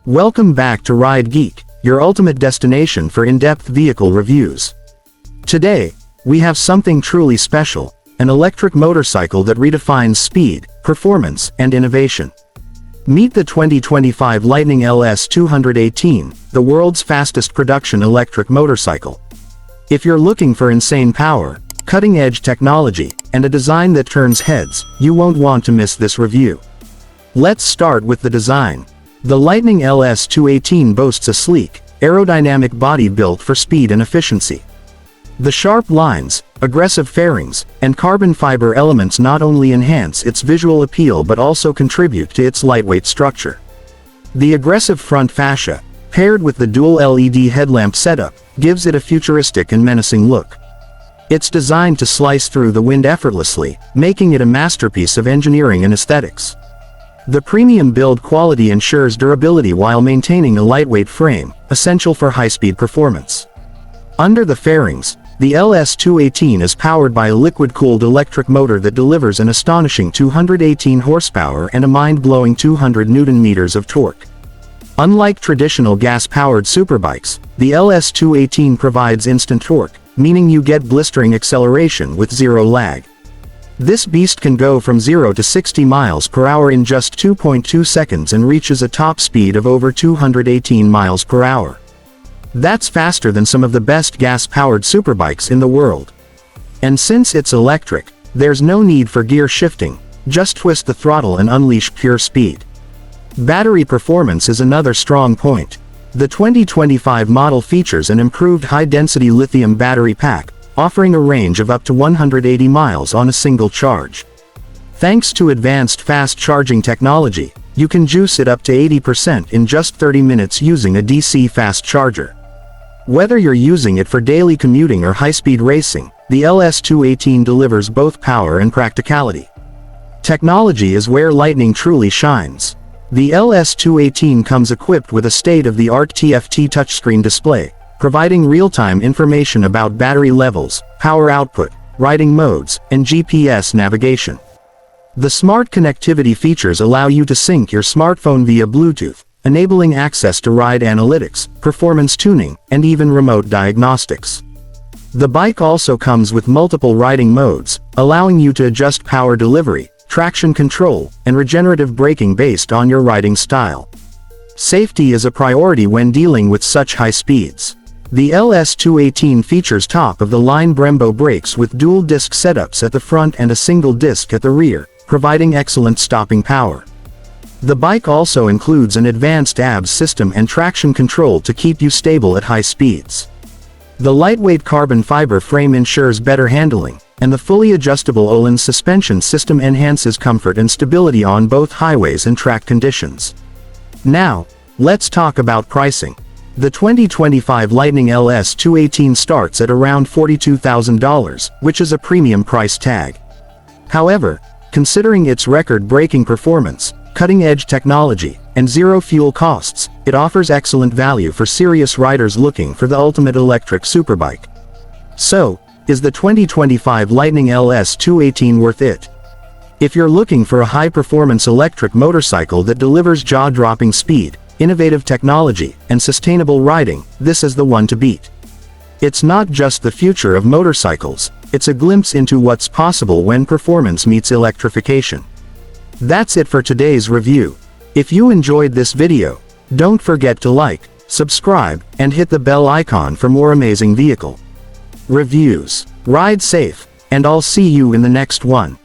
Welcome back to Ride Geek, your ultimate destination for in-depth vehicle reviews. Today, we have something truly special, an electric motorcycle that redefines speed, performance, and innovation. Meet the 2025 Lightning LS-218, the world's fastest production electric motorcycle. If you're looking for insane power, cutting-edge technology, and a design that turns heads, you won't want to miss this review. Let's start with the design. The Lightning LS-218 boasts a sleek, aerodynamic body built for speed and efficiency. The sharp lines, aggressive fairings, and carbon fiber elements not only enhance its visual appeal but also contribute to its lightweight structure. The aggressive front fascia, paired with the dual LED headlamp setup, gives it a futuristic and menacing look. It's designed to slice through the wind effortlessly, making it a masterpiece of engineering and aesthetics. The premium build quality ensures durability while maintaining a lightweight frame, essential for high-speed performance. Under the fairings, the LS-218 is powered by a liquid-cooled electric motor that delivers an astonishing 218 horsepower and a mind-blowing 200 Nm of torque. Unlike traditional gas-powered superbikes, the LS-218 provides instant torque, meaning you get blistering acceleration with zero lag. This beast can go from 0 to 60 miles per hour in just 2.2 seconds and reaches a top speed of over 218 miles per hour. That's faster than some of the best gas-powered superbikes in the world. And since it's electric, there's no need for gear shifting, just twist the throttle and unleash pure speed. Battery performance is another strong point. The 2025 model features an improved high-density lithium battery pack, offering a range of up to 180 miles on a single charge. Thanks to advanced fast charging technology, you can juice it up to 80% in just 30 minutes using a DC fast charger. Whether you're using it for daily commuting or high-speed racing, the LS-218 delivers both power and practicality. Technology is where Lightning truly shines. The LS-218 comes equipped with a state-of-the-art TFT touchscreen display, providing real-time information about battery levels, power output, riding modes, and GPS navigation. The smart connectivity features allow you to sync your smartphone via Bluetooth, enabling access to ride analytics, performance tuning, and even remote diagnostics. The bike also comes with multiple riding modes, allowing you to adjust power delivery, traction control, and regenerative braking based on your riding style. Safety is a priority when dealing with such high speeds. The LS-218 features top-of-the-line Brembo brakes with dual-disc setups at the front and a single disc at the rear, providing excellent stopping power. The bike also includes an advanced ABS system and traction control to keep you stable at high speeds. The lightweight carbon fiber frame ensures better handling, and the fully adjustable Öhlins suspension system enhances comfort and stability on both highways and track conditions. Now, let's talk about pricing. The 2025 Lightning LS-218 starts at around $42,000, which is a premium price tag. However, considering its record-breaking performance, cutting-edge technology, and zero fuel costs, it offers excellent value for serious riders looking for the ultimate electric superbike. So, is the 2025 Lightning LS-218 worth it? If you're looking for a high-performance electric motorcycle that delivers jaw-dropping speed, innovative technology, and sustainable riding, this is the one to beat. It's not just the future of motorcycles, it's a glimpse into what's possible when performance meets electrification. That's it for today's review. If you enjoyed this video, don't forget to like, subscribe, and hit the bell icon for more amazing vehicle reviews. Ride safe, and I'll see you in the next one.